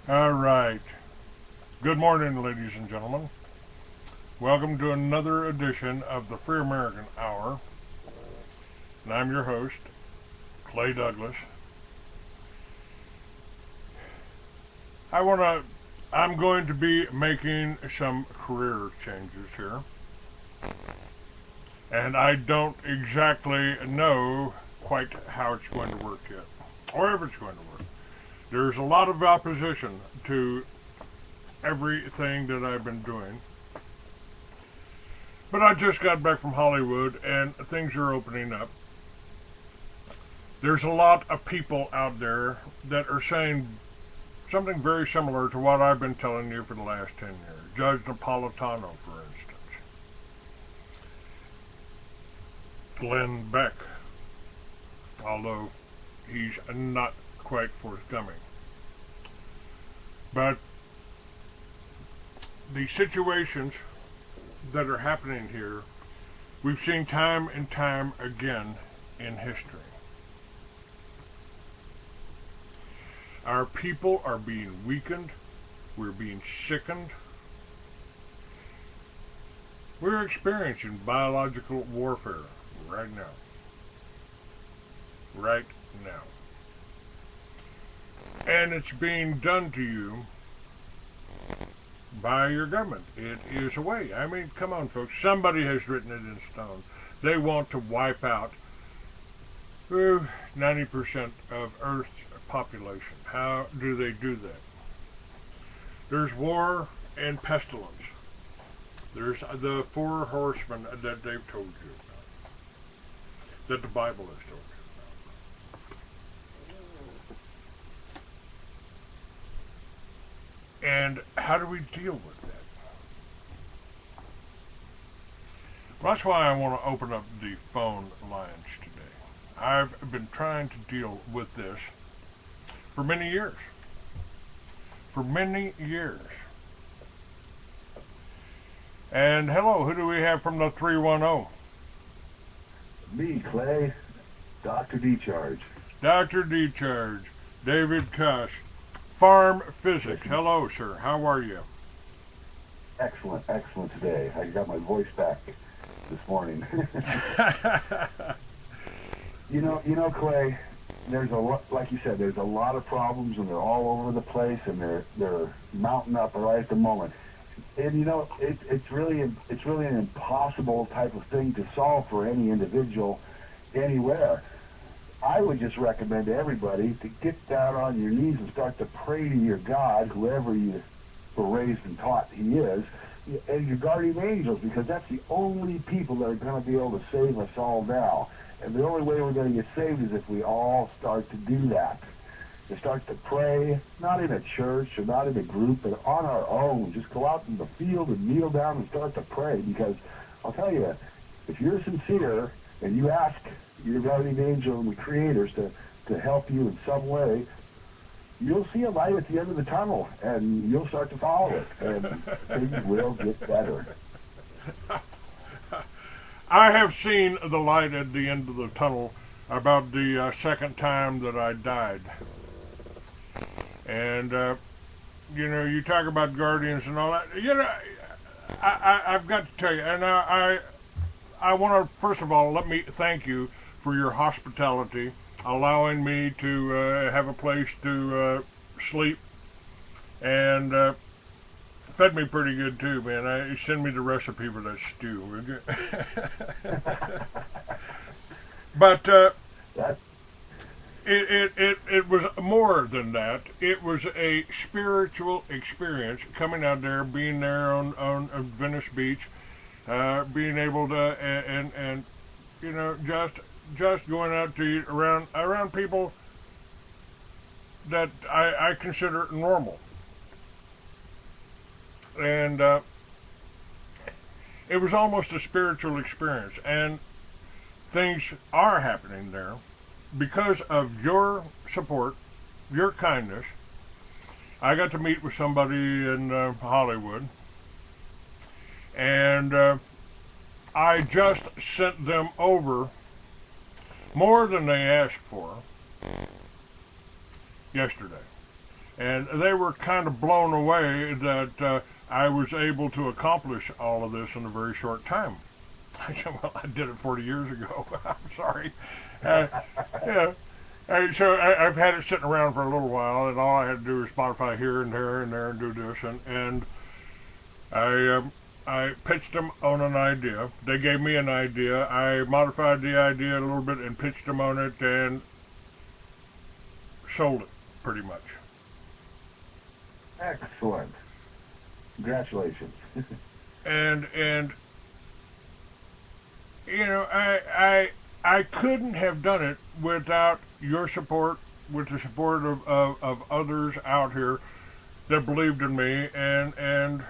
All right. Good morning, ladies and gentlemen. Welcome to another edition of the Free American Hour. And I'm your host, Clay Douglas. I'm going to be making some career changes here. And I don't exactly know quite how it's going to work yet, or if it's going to work. There's a lot of opposition to everything that I've been doing. But I just got back from Hollywood and things are opening up. There's a lot of people out there that are saying something very similar to what I've been telling you for the last 10 years. Judge Napolitano, for instance. Glenn Beck, although he's not quite forthcoming. But the situations that are happening here, we've seen time and time again in history. Our people are being weakened. We're being sickened. We're experiencing biological warfare right now. Right now. And it's being done to you by your government. It is a way. I mean, come on, folks. Somebody has written it in stone. They want to wipe out 90% of Earth's population. How do they do that? There's war and pestilence. There's the 4 horsemen that they've told you about, that the Bible has told you about. And how do we deal with that? Well, that's why I want to open up the phone lines today. I've been trying to deal with this for many years. For many years. And hello, who do we have from the 310? Me, Clay. Dr. D-Charge. Dr. D-Charge. David Cush. Farm Physics. Hello, sir. How are you? Excellent, excellent today. I got my voice back this morning. You know, Clay, there's a lot, like you said, there's a lot of problems, and they're all over the place, and they're mounting up right at the moment. And you know, it's really an impossible type of thing to solve for any individual anywhere. I would just recommend to everybody to get down on your knees and start to pray to your God, whoever you were raised and taught He is, and your guardian angels, because that's the only people that are going to be able to save us all now. And the only way we're going to get saved is if we all start to do that. To start to pray, not in a church or not in a group, but on our own. Just go out in the field and kneel down and start to pray. Because I'll tell you, if you're sincere and you ask your guardian angel and the creators to help you in some way, you'll see a light at the end of the tunnel, and you'll start to follow it, and things will get better. I have seen the light at the end of the tunnel about the second time that I died. And, you know, you talk about guardians and all that. You know, I've got to tell you, and I want to, first of all, let me thank you for your hospitality, allowing me to have a place to sleep, and fed me pretty good too, man. Send me the recipe for that stew, would you? But it was more than that. It was a spiritual experience coming out there, being there on Venice Beach, being able to and you know, just going out to eat around people that I consider normal. And it was almost a spiritual experience, and things are happening there because of your support, your kindness. I got to meet with somebody in Hollywood, and I just sent them over more than they asked for, yesterday. And they were kind of blown away that I was able to accomplish all of this in a very short time. I said, well, I did it 40 years ago. I'm sorry. Yeah. So I've had it sitting around for a little while, and all I had to do was modify here and there and there and do this. And I pitched them on an idea. They gave me an idea. I modified the idea a little bit and pitched them on it and sold it, pretty much. Excellent. Congratulations. and you know, I couldn't have done it without your support, with the support of others out here that believed in me and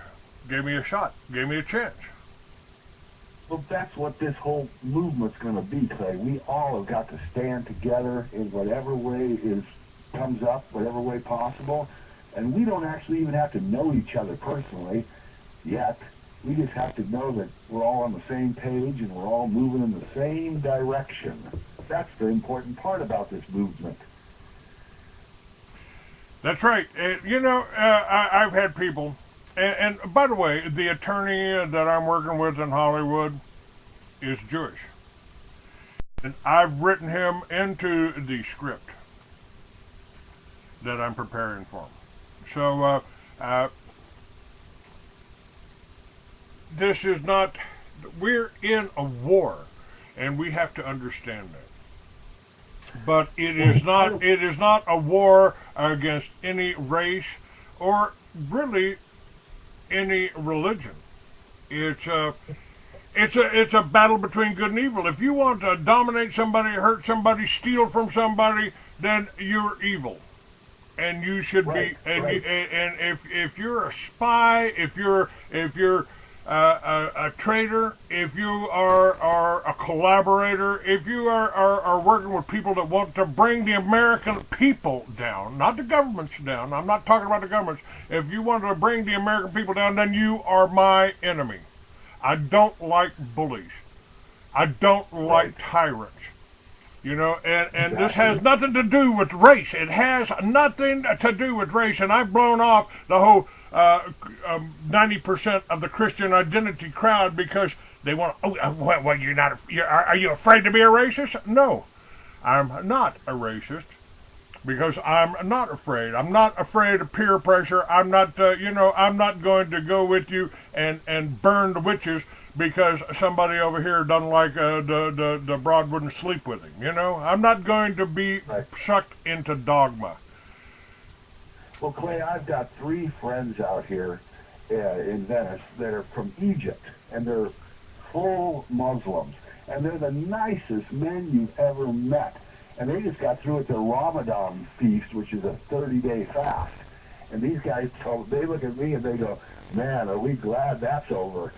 gave me a shot, gave me a chance. Well, that's what this whole movement's going to be, Clay. We all have got to stand together in whatever way comes up, whatever way possible. And we don't actually even have to know each other personally yet. We just have to know that we're all on the same page and we're all moving in the same direction. That's the important part about this movement. That's right. You know, I've had people, and by the way, the attorney that I'm working with in Hollywood is Jewish. And I've written him into the script that I'm preparing for him. So, this is not, we're in a war, and we have to understand that. But it is not a war against any race or really any religion. It's a battle between good and evil. If you want to dominate somebody, hurt somebody, steal from somebody, then you're evil. And you should be, and if you're a spy, if you're a traitor, if you are a collaborator, if you are working with people that want to bring the American people down, not the governments down, I'm not talking about the governments, if you want to bring the American people down, then you are my enemy. I don't like bullies. I don't like tyrants. You know, and this has nothing to do with race. It has nothing to do with race. And I've blown off the whole 90% of the Christian identity crowd because they want. Well, you're not. Are you afraid to be a racist? No, I'm not a racist because I'm not afraid. I'm not afraid of peer pressure. I'm not. I'm not going to go with you and burn the witches because somebody over here doesn't like the broad wouldn't sleep with him. You know, I'm not going to be sucked into dogma. Well, Clay, I've got 3 friends out here in Venice that are from Egypt, and they're full Muslims, and they're the nicest men you've ever met. And they just got through with their Ramadan feast, which is a 30-day fast. And these guys, they look at me and they go, man, are we glad that's over?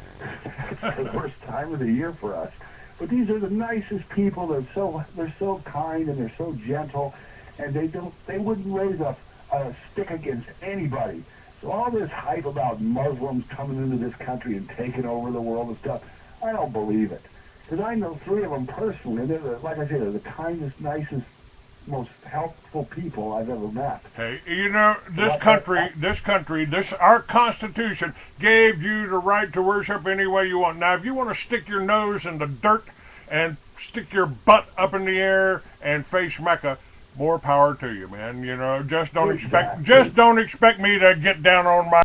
It's the worst time of the year for us. But these are the nicest people. They're so kind and they're so gentle, and they wouldn't raise a stick against anybody. So all this hype about Muslims coming into this country and taking over the world and stuff, I don't believe it. Because I know 3 of them personally, and they're, like I said, they're the kindest, nicest, most helpful people I've ever met. Hey, you know, our Constitution gave you the right to worship any way you want. Now, if you want to stick your nose in the dirt and stick your butt up in the air and face Mecca, more power to you, man. You know, just don't expect me to get down on my